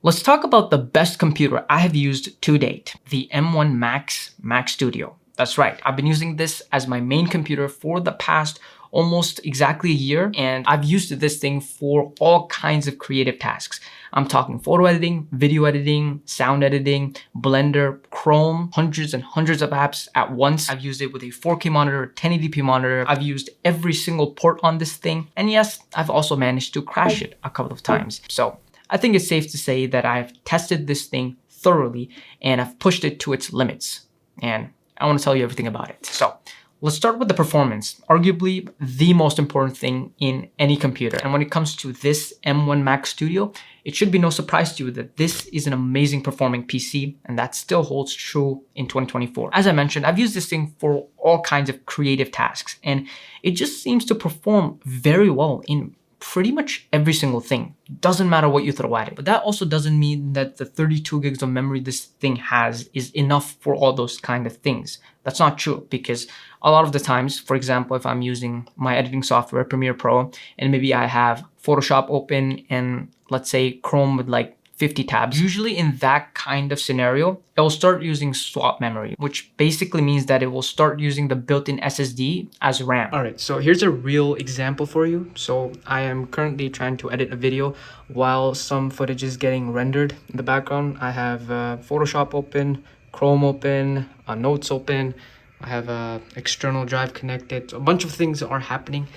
Let's talk about the best computer I have used to date, the M1 Max Mac Studio. That's right, I've been using this as my main computer for the past almost exactly a year, and I've used this thing for all kinds of creative tasks. I'm talking photo editing, video editing, sound editing, Blender, Chrome, hundreds and hundreds of apps at once. I've used it with a 4K monitor, 1080p monitor. I've used every single port on this thing. And yes, I've also managed to crash it a couple of times. So I think it's safe to say that I've tested this thing thoroughly and I've pushed it to its limits. And I want to tell you everything about it. So let's start with the performance, arguably the most important thing in any computer. And when it comes to this M1 Mac Studio, it should be no surprise to you that this is an amazing performing PC, and that still holds true in 2024. As I mentioned, I've used this thing for all kinds of creative tasks, and it just seems to perform very well in pretty much every single thing. Doesn't matter what you throw at it. But that also doesn't mean that the 32 gigs of memory this thing has is enough for all those kind of things. That's not true, because a lot of the times, for example, if I'm using my editing software, Premiere Pro, and maybe I have Photoshop open and let's say Chrome with like 50 tabs, usually in that kind of scenario, it will start using swap memory, which basically means that it will start using the built-in SSD as RAM. All right, so here's a real example for you. So I am currently trying to edit a video while some footage is getting rendered in the background. I have Photoshop open, Chrome open, Notes open. I have an external drive connected. So a bunch of things are happening,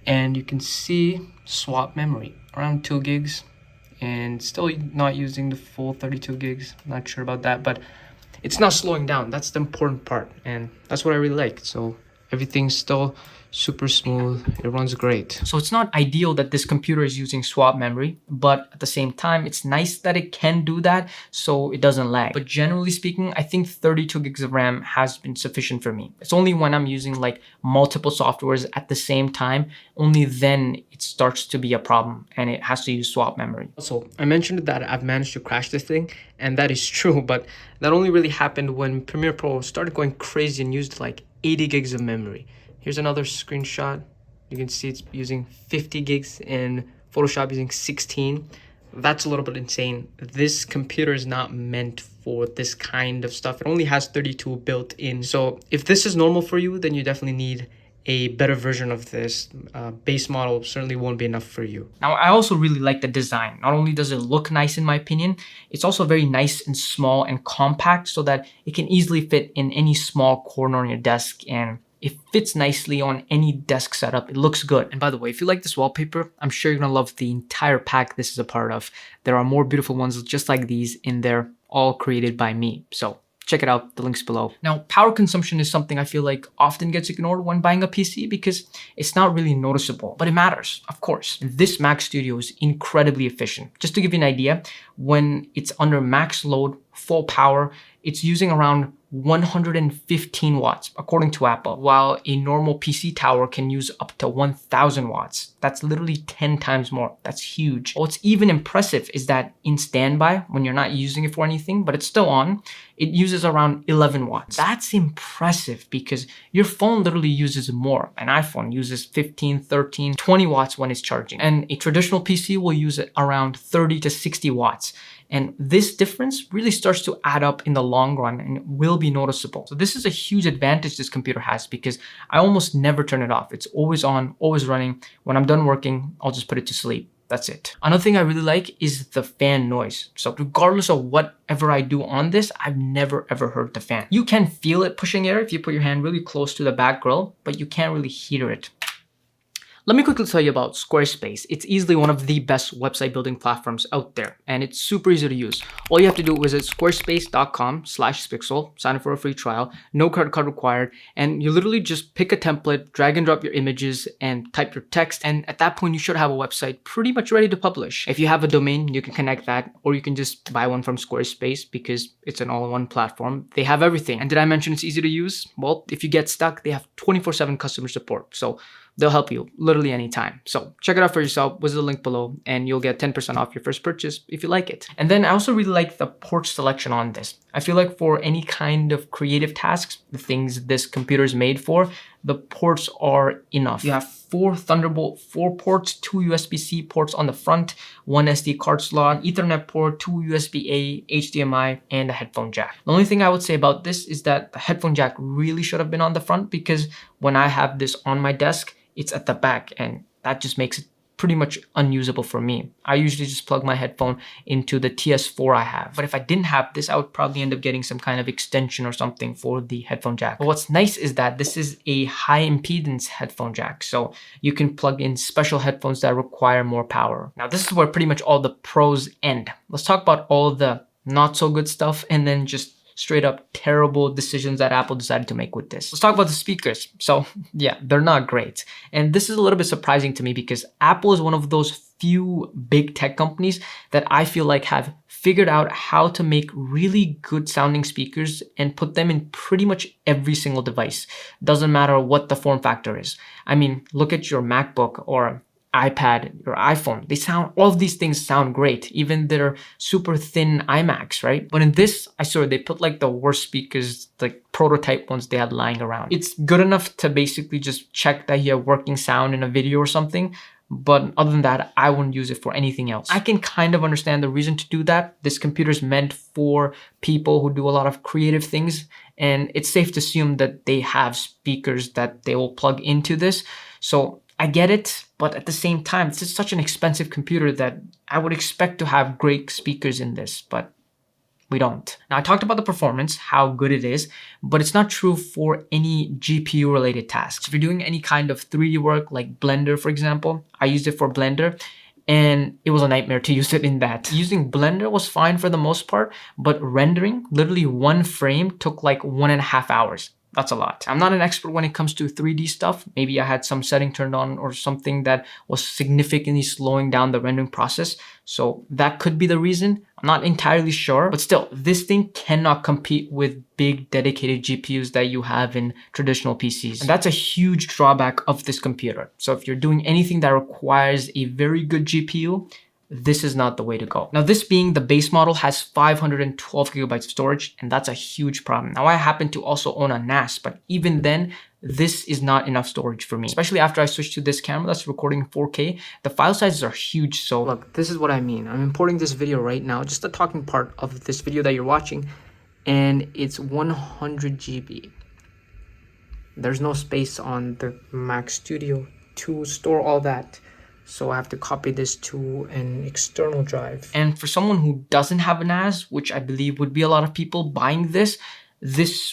and you can see swap memory around 2 gigs. And still not using the full 32 gigs. Not sure about that, but it's not slowing down. That's the important part, and that's what I really like. So everything's still super smooth. It runs great. So it's not ideal that this computer is using swap memory, but at the same time, it's nice that it can do that so it doesn't lag. But generally speaking, I think 32 gigs of RAM has been sufficient for me. It's only when I'm using like multiple softwares at the same time, only then it starts to be a problem and it has to use swap memory. So I mentioned that I've managed to crash this thing, and that is true, but that only really happened when Premiere Pro started going crazy and used like 80 gigs of memory. Here's another screenshot. You can see it's using 50 gigs and Photoshop using 16. That's a little bit insane. This computer is not meant for this kind of stuff. It only has 32 built in. So if this is normal for you, then you definitely need a better version of this. Base model certainly won't be enough for you. Now, I also really like the design. Not only does it look nice in my opinion, it's also very nice and small and compact so that it can easily fit in any small corner on your desk, and it fits nicely on any desk setup. It looks good. And by the way, if you like this wallpaper, I'm sure you're gonna love the entire pack this is a part of. There are more beautiful ones just like these in there, all created by me. So check it out, the link's below. Now, power consumption is something I feel like often gets ignored when buying a PC because it's not really noticeable, but it matters, of course. This Mac Studio is incredibly efficient. Just to give you an idea, when it's under max load, full power, it's using around 115 watts, according to Apple, while a normal PC tower can use up to 1000 watts. That's literally 10 times more. That's huge. What's even impressive is that in standby, when you're not using it for anything, but it's still on, it uses around 11 watts. That's impressive because your phone literally uses more. An iPhone uses 15, 13, 20 watts when it's charging. And a traditional PC will use around 30 to 60 watts. And this difference really starts to add up in the long run and it will be noticeable. So this is a huge advantage this computer has because I almost never turn it off. It's always on, always running. When I'm done working, I'll just put it to sleep. That's it. Another thing I really like is the fan noise. So regardless of whatever I do on this, I've never ever heard the fan. You can feel it pushing air if you put your hand really close to the back grill, but you can't really hear it. Let me quickly tell you about Squarespace. It's easily one of the best website building platforms out there, and it's super easy to use. All you have to do is visit squarespace.com/Spixel, sign up for a free trial, no credit card required, and you literally just pick a template, drag and drop your images, and type your text, and at that point you should have a website pretty much ready to publish. If you have a domain, you can connect that, or you can just buy one from Squarespace because it's an all-in-one platform. They have everything. And did I mention it's easy to use? Well, if you get stuck, they have 24/7 customer support. So they'll help you literally anytime. So check it out for yourself. Visit the link below and you'll get 10% off your first purchase if you like it. And then I also really like the port selection on this. I feel like for any kind of creative tasks, the things this computer is made for, the ports are enough. You have 4 Thunderbolt 4 ports, 2 USB-C ports on the front, 1 SD card slot, Ethernet port, 2 USB-A, HDMI, and a headphone jack. The only thing I would say about this is that the headphone jack really should have been on the front, because when I have this on my desk, it's at the back, and that just makes it pretty much unusable for me. I usually just plug my headphone into the TS4 I have. But if I didn't have this, I would probably end up getting some kind of extension or something for the headphone jack. But what's nice is that this is a high impedance headphone jack. So you can plug in special headphones that require more power. Now this is where pretty much all the pros end. Let's talk about all the not so good stuff and then just straight up terrible decisions that Apple decided to make with this. Let's talk about the speakers. So yeah, they're not great. And this is a little bit surprising to me because Apple is one of those few big tech companies that I feel like have figured out how to make really good sounding speakers and put them in pretty much every single device. Doesn't matter what the form factor is. I mean, look at your MacBook or iPad, your iPhone, all of these things sound great, even their super thin iMacs, right? But in this, I swear they put like the worst speakers, like prototype ones they had lying around. It's good enough to basically just check that you have working sound in a video or something, but other than that, I wouldn't use it for anything else. I can kind of understand the reason to do that. This computer is meant for people who do a lot of creative things, and it's safe to assume that they have speakers that they will plug into this. So I get it, but at the same time, this is such an expensive computer that I would expect to have great speakers in this, but we don't. Now, I talked about the performance, how good it is, but it's not true for any GPU related tasks. If you're doing any kind of 3D work like Blender, for example, I used it for Blender and it was a nightmare to use it in that. Using Blender was fine for the most part, but rendering, literally one frame took like 1.5 hours. That's a lot. I'm not an expert when it comes to 3D stuff. Maybe I had some setting turned on or something that was significantly slowing down the rendering process. So that could be the reason. I'm not entirely sure, but still, this thing cannot compete with big dedicated GPUs that you have in traditional PCs. And that's a huge drawback of this computer. So if you're doing anything that requires a very good GPU, this is not the way to go. Now, this being the base model has 512 gigabytes of storage, and that's a huge problem. Now, I happen to also own a NAS, but even then, this is not enough storage for me. Especially after I switched to this camera that's recording 4K, the file sizes are huge. So look, this is what I mean. I'm importing this video right now, just the talking part of this video that you're watching, and it's 100 GB. There's no space on the Mac Studio to store all that. So I have to copy this to an external drive. And for someone who doesn't have a NAS, which I believe would be a lot of people buying this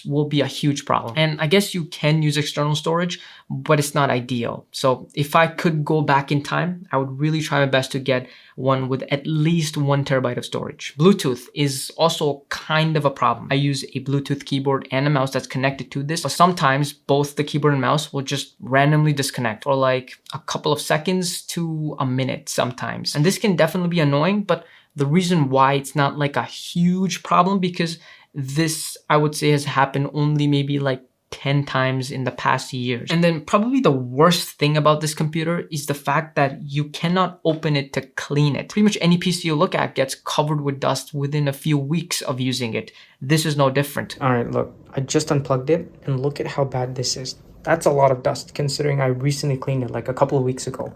will be a huge problem. And I guess you can use external storage, but it's not ideal. So if I could go back in time, I would really try my best to get one with at least 1 terabyte of storage. Bluetooth is also kind of a problem. I use a Bluetooth keyboard and a mouse that's connected to this, but sometimes both the keyboard and mouse will just randomly disconnect for like a couple of seconds to a minute sometimes. And this can definitely be annoying, but the reason why it's not like a huge problem, because this, I would say, has happened only maybe like 10 times in the past years. And then probably the worst thing about this computer is the fact that you cannot open it to clean it. Pretty much any PC you look at gets covered with dust within a few weeks of using it. This is no different. All right, look, I just unplugged it and look at how bad this is. That's a lot of dust considering I recently cleaned it like a couple of weeks ago.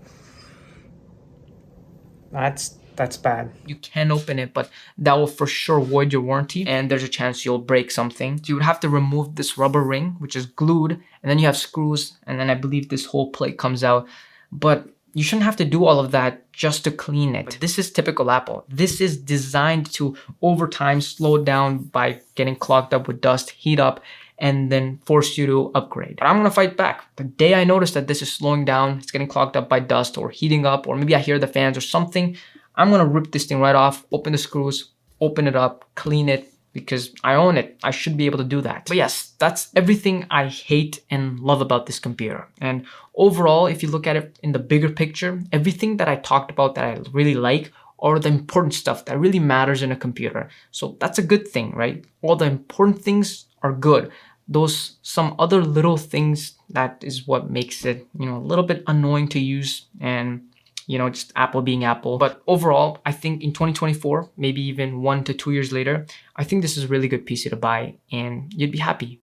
That's bad. You can open it, but that will for sure void your warranty and there's a chance you'll break something. So you would have to remove this rubber ring, which is glued, and then you have screws, and then I believe this whole plate comes out. But you shouldn't have to do all of that just to clean it. But this is typical Apple. This is designed to, over time, slow down by getting clogged up with dust, heat up, and then force you to upgrade. But I'm gonna fight back. The day I notice that this is slowing down, it's getting clogged up by dust or heating up, or maybe I hear the fans or something, I'm gonna rip this thing right off, open the screws, open it up, clean it, because I own it. I should be able to do that. But yes, that's everything I hate and love about this computer. And overall, if you look at it in the bigger picture, everything that I talked about that I really like are the important stuff that really matters in a computer. So that's a good thing, right? All the important things are good. Those some other little things, that is what makes it, a little bit annoying to use, and just Apple being Apple. But overall, I think in 2024, maybe even 1 to 2 years later, I think this is a really good PC to buy and you'd be happy.